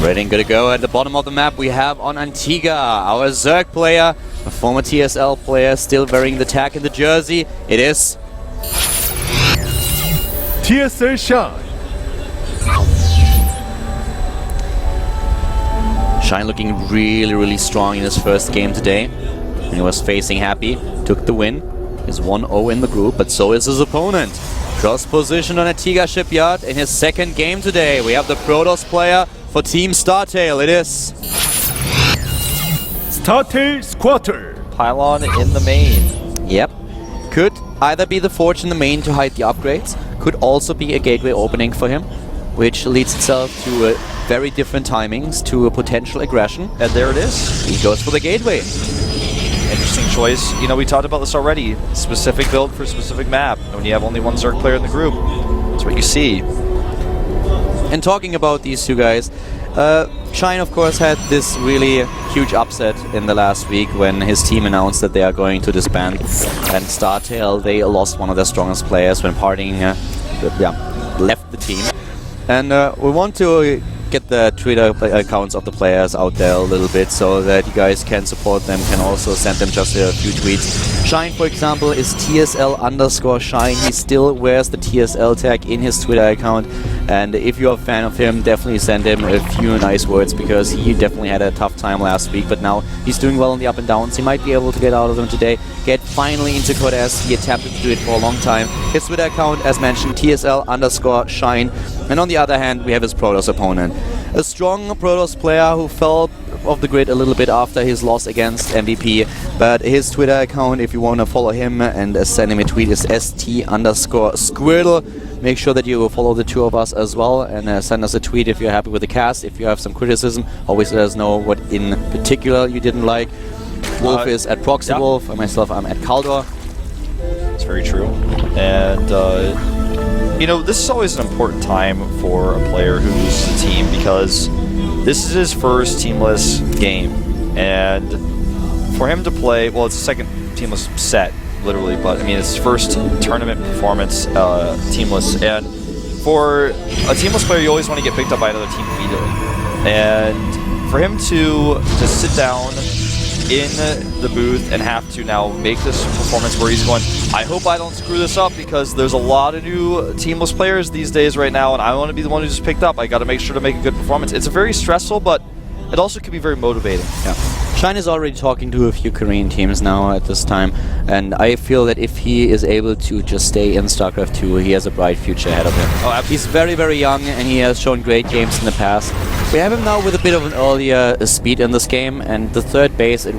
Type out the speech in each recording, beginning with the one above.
Ready and good to go. At the bottom of the map we have on Antigua, our Zerg player, a former TSL player, still wearing the tag in the jersey. It is TSL Shine. Shine looking really strong in his first game today. And he was facing Happy, took the win. He's 1-0 in the group, but so is his opponent. Cross position on Antigua Shipyard in his second game today. We have the Protoss player for Team Startail. It is StarTail Squirtle. Pylon in the main. Yep. Could either be the Forge in the main to hide the upgrades, could also be a gateway opening for him, which leads itself to very different timings, to a potential aggression. And there it is. He goes for the gateway. Interesting choice. You know, we talked about this already. Specific build for a specific map. When you have only one Zerg player in the group, that's what you see. And talking about these two guys, Shine of course had this really huge upset in the last week when his team announced that they are going to disband. And StarTail, they lost one of their strongest players when parting, left the team. And we want to get the Twitter accounts of the players out there a little bit so that you guys can support them, can also send them just a few tweets. Shine, for example, is TSL_Shine. He still wears the TSL tag in his Twitter account, and if you're a fan of him, definitely send him a few nice words, because he definitely had a tough time last week, but now he's doing well in the up and downs. He might be able to get out of them today, get finally into Code S. He attempted to do it for a long time. His Twitter account, as mentioned, TSL_Shine. And on the other hand, we have his Protoss opponent. A strong Protoss player who fell off the grid a little bit after his loss against MVP. But his Twitter account, if you want to follow him and send him a tweet, is st_Squirtle. Make sure that you follow the two of us as well, and send us a tweet if you're happy with the cast. If you have some criticism, always let us know what in particular you didn't like. Wolf is at ProxyWolf, and myself, I'm at Kaldor. It's very true. And you know, this is always an important time for a player who loses a team, because this is his first teamless game, and for him to play, well, it's the second teamless set, literally, but I mean, it's his first tournament performance teamless, and for a teamless player, you always want to get picked up by another team immediately, and for him to just sit down in the booth and have to now make this performance where he's going, I hope I don't screw this up, because there's a lot of new teamless players these days right now, and I want to be the one who just picked up. I got to make sure to make a good performance. It's very stressful, but it also can be very motivating. Yeah. Shine is already talking to a few Korean teams now at this time, and I feel that if he is able to just stay in StarCraft 2, he has a bright future ahead of him. Oh, he's very young, and he has shown great games in the past. We have him now with a bit of an earlier speed in this game, and the third base, it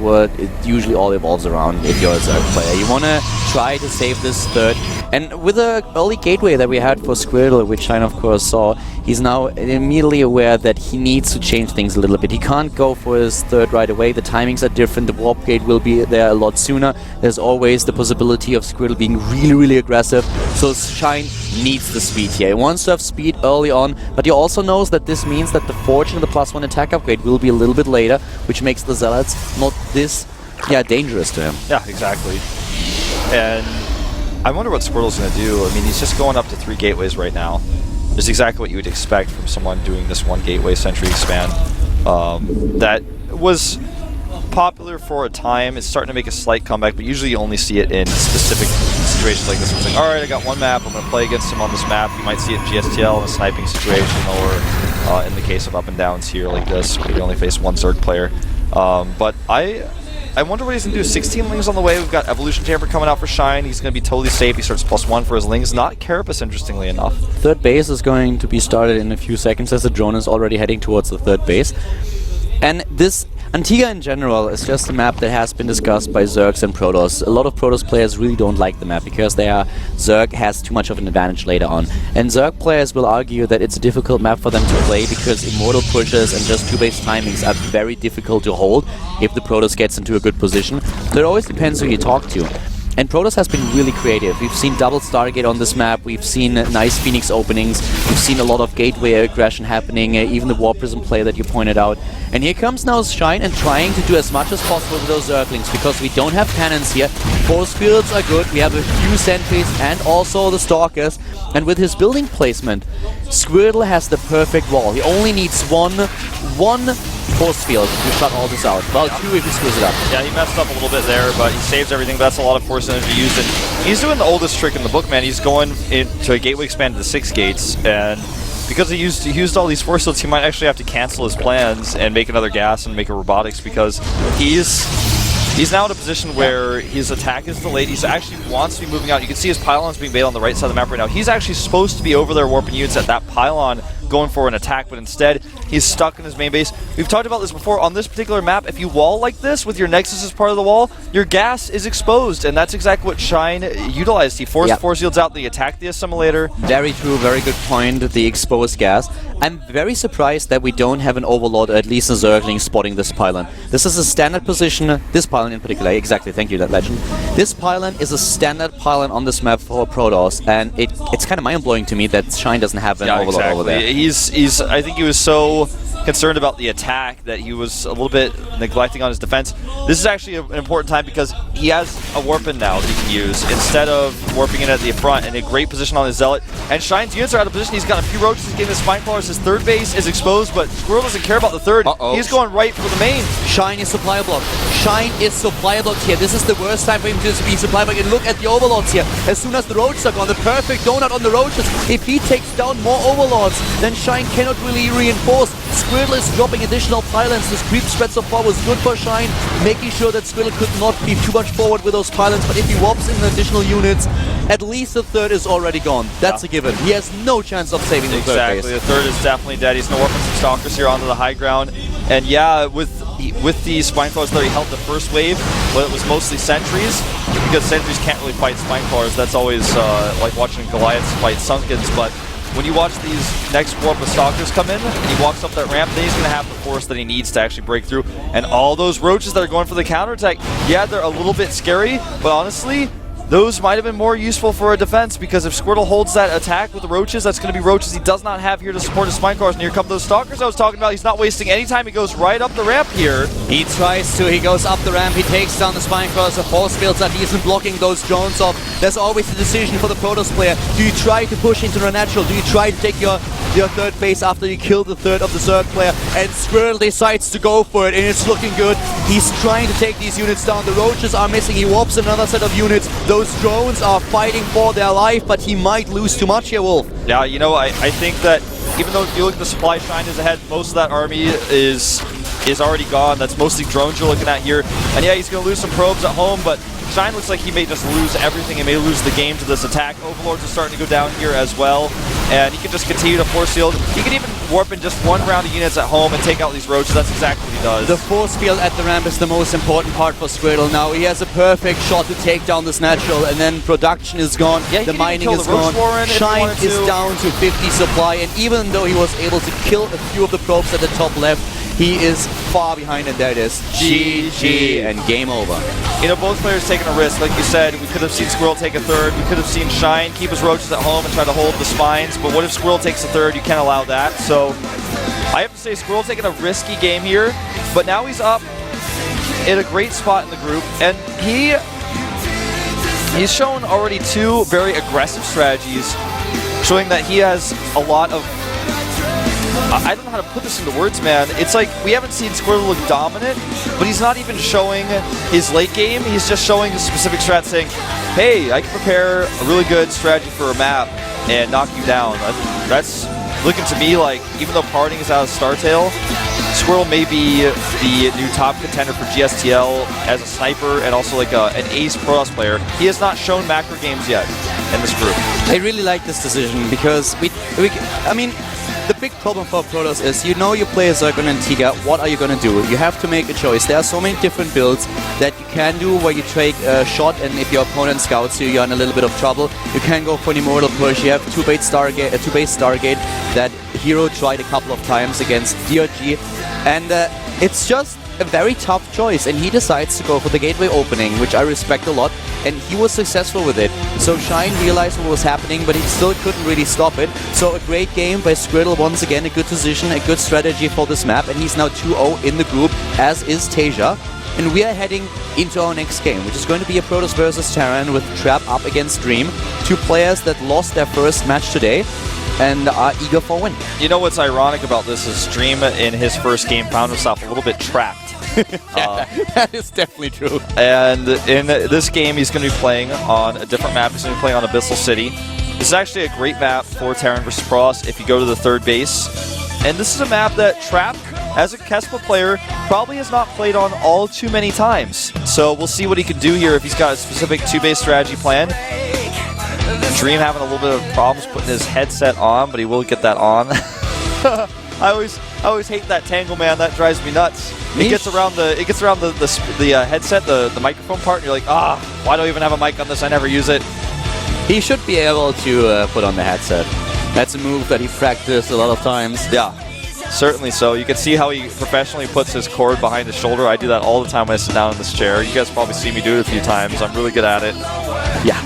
usually all evolves around if you're a Zerg player. You want to try to save this third, and with the early gateway that we had for Squirtle, which Shine of course saw, he's now immediately aware that he needs to change things a little bit. He can't go for his third right away. The timings are different. The warp gate will be there a lot sooner. There's always the possibility of Squirtle being really aggressive. So Shine needs the speed here. He wants to have speed early on, but he also knows that this means that the Forge and the +1 attack upgrade will be a little bit later, which makes the Zealots not this dangerous to him. Yeah, exactly. And I wonder what Squirtle's going to do. I mean, he's just going up to 3 gateways right now. It's exactly what you would expect from someone doing this one gateway Century expand. That was popular for a time. It's starting to make a slight comeback, but usually you only see it in specific situations like this. It's like, alright, I got one map, I'm going to play against him on this map. You might see it in GSL in a sniping situation, or in the case of up and downs here like this, where you only face one Zerg player. But I wonder what he's going to do. 16 Lings on the way. We've got Evolution Chamber coming out for Shine. He's going to be totally safe. He starts +1 for his Lings. Not Carapace, interestingly enough. Third base is going to be started in a few seconds, as the drone is already heading towards the third base. And this Antigua in general is just a map that has been discussed by Zergs and Protoss. A lot of Protoss players really don't like the map because Zerg has too much of an advantage later on. And Zerg players will argue that it's a difficult map for them to play because Immortal pushes and just 2-base timings are very difficult to hold if the Protoss gets into a good position. So it always depends who you talk to. And Protoss has been really creative. We've seen double Stargate on this map, we've seen nice Phoenix openings, we've seen a lot of gateway aggression happening, even the War Prism play that you pointed out. And here comes now Shine and trying to do as much as possible with those Zerglings, because we don't have cannons here. Force fields are good, we have a few sentries and also the Stalkers. And with his building placement, Squirtle has the perfect wall. He only needs one force field to shut all this out. Well, two if he screws it up. Yeah, he messed up a little bit there, but he saves everything. That's a lot of force energy used. And he's doing the oldest trick in the book, man. He's going into a gateway expand to the 6 gates, and because he used all these force fields, he might actually have to cancel his plans and make another gas and make a robotics, because he's now in a position where his attack is delayed. He actually wants to be moving out. You can see his pylons being made on the right side of the map right now. He's actually supposed to be over there warping units at that pylon going for an attack, but instead he's stuck in his main base. We've talked about this before. On this particular map, if you wall like this with your Nexus as part of the wall, your gas is exposed, and that's exactly what Shine utilized. He forced force fields out, they attacked the assimilator. Very true, very good point, the exposed gas. I'm very surprised that we don't have an Overlord, or at least a Zergling, spotting this pylon. This is a standard position, this pylon in particular, exactly, thank you, that legend. This pylon is a standard pylon on this map for Protoss, and it's kind of mind-blowing to me that Shine doesn't have an Overlord over there. I think he was so concerned about the attack that he was a little bit neglecting on his defense. This is actually an important time because he has a warpin now that he can use instead of warping in at the front, in a great position on his Zealot. And Shine's units are out of position. He's got a few roaches, he's getting the Spine Crawlers. His third base is exposed, but Squirrel doesn't care about the third. He's going right for the main. Shine is supply blocked. Shine is supply blocked here. This is the worst time for him to be supply blocked. And look at the Overlords here. As soon as the roaches are gone, the perfect donut on the roaches. If he takes down more Overlords, then Shine cannot really reinforce. Squirtle is dropping additional pylons. This creep spread so far was good for Shine, making sure that Squirtle could not be too much forward with those pylons. But if he warps in additional units, at least the third is already gone. That's a given. He has no chance of saving the third base. Exactly, the third is definitely dead. He's going to warp some Stalkers here onto the high ground. And yeah, with the Spine Crawlers there, he held the first wave, but it was mostly sentries, because sentries can't really fight Spine Crawlers. That's always like watching Goliaths fight Sunkens. But when you watch these next warp of Stalkers come in, and he walks up that ramp, then he's going to have the force that he needs to actually break through. And all those roaches that are going for the counterattack, yeah, they're a little bit scary, but honestly, those might have been more useful for a defense, because if Squirtle holds that attack with the roaches, that's going to be roaches he does not have here to support his Spine Crawlers. And here come those Stalkers I was talking about. He's not wasting any time. He goes right up the ramp here. He tries to. He goes up the ramp. He takes down the Spine Crawlers. The force fields are decent, blocking those drones off. There's always the decision for the Protoss player. Do you try to push into the natural? Do you try to take your third base after you kill the third of the Zerg player? And Squirtle decides to go for it, and it's looking good. He's trying to take these units down. The roaches are missing. He warps another set of units. Those drones are fighting for their life, but he might lose too much here, Wolf. Yeah, you know, I think that even though if you look at the supply Shine is ahead, most of that army is already gone. That's mostly drones you're looking at here. And yeah, he's going to lose some probes at home, but Shine looks like he may just lose everything and may lose the game to this attack. Overlords are starting to go down here as well, and he can just continue to force field. He can even warp in just one round of units at home and take out these roaches. That's exactly what he does. The force field at the ramp is the most important part for Squirtle now. He has a perfect shot to take down this natural, and then production is gone, the mining is gone. Shine is down to 50 supply, and even though he was able to kill a few of the probes at the top left, he is far behind, and there it is. GG, and game over. You know, both players taking a risk. Like you said, we could have seen Squirrel take a third. We could have seen Shine keep his roaches at home and try to hold the spines. But what if Squirrel takes a third? You can't allow that. So I have to say, Squirrel taking a risky game here. But now he's up in a great spot in the group. And he's shown already two very aggressive strategies, showing that he has a lot of... I don't know how to put this into words, man. It's like we haven't seen Squirtle look dominant, but he's not even showing his late game. He's just showing a specific strat saying, hey, I can prepare a really good strategy for a map and knock you down. That's looking to me like, even though Parting is out of StarTale, Squirtle may be the new top contender for GSTL as a sniper and also like an ace Protoss player. He has not shown macro games yet in this group. I really like this decision because I mean, the big problem for Protoss is, you know, you play a Zergon and Tiga, what are you going to do? You have to make a choice. There are so many different builds that you can do where you take a shot, and if your opponent scouts you, you're in a little bit of trouble. You can go for an Immortal Push. You have two-base Stargate that Hero tried a couple of times against DRG, and it's just a very tough choice, and he decides to go for the gateway opening, which I respect a lot, and he was successful with it. So Shine realized what was happening, but he still couldn't really stop it. So a great game by Squirtle once again, a good decision, a good strategy for this map, and he's now 2-0 in the group, as is Tasia. And we are heading into our next game, which is going to be a Protoss versus Terran with Trap up against Dream. Two players that lost their first match today and are eager for a win. You know what's ironic about this is Dream in his first game found himself a little bit trapped. That is definitely true. And in this game, he's going to be playing on a different map. He's going to be playing on Abyssal City. This is actually a great map for Terran versus Protoss if you go to the third base. And this is a map that Trap, as a Kespa player, probably has not played on all too many times. So we'll see what he can do here if he's got a specific 2-base strategy plan. Dream having a little bit of problems putting his headset on, but he will get that on. I always hate that Tangle Man. That drives me nuts. It gets around the headset, the microphone part, and you're like, why do I even have a mic on this? I never use it. He should be able to put on the headset. That's a move that he practiced a lot of times. Yeah, certainly so. You can see how he professionally puts his cord behind his shoulder. I do that all the time when I sit down in this chair. You guys probably see me do it a few times. I'm really good at it. Yeah.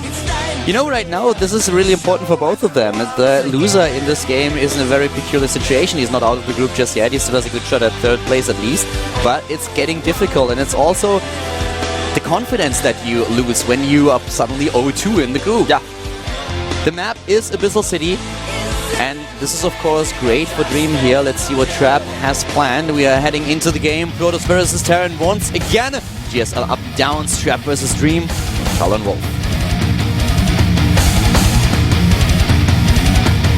You know, right now, this is really important for both of them. The loser in this game is in a very peculiar situation. He's not out of the group just yet. He still has a good shot at third place at least. But it's getting difficult, and it's also the confidence that you lose when you are suddenly 0-2 in the group. Yeah. The map is Abyssal City, and this is of course great for Dream here. Let's see what Trap has planned. We are heading into the game. Protoss versus Terran once again. GSL up, down, Trap versus Dream. Talon Wolf.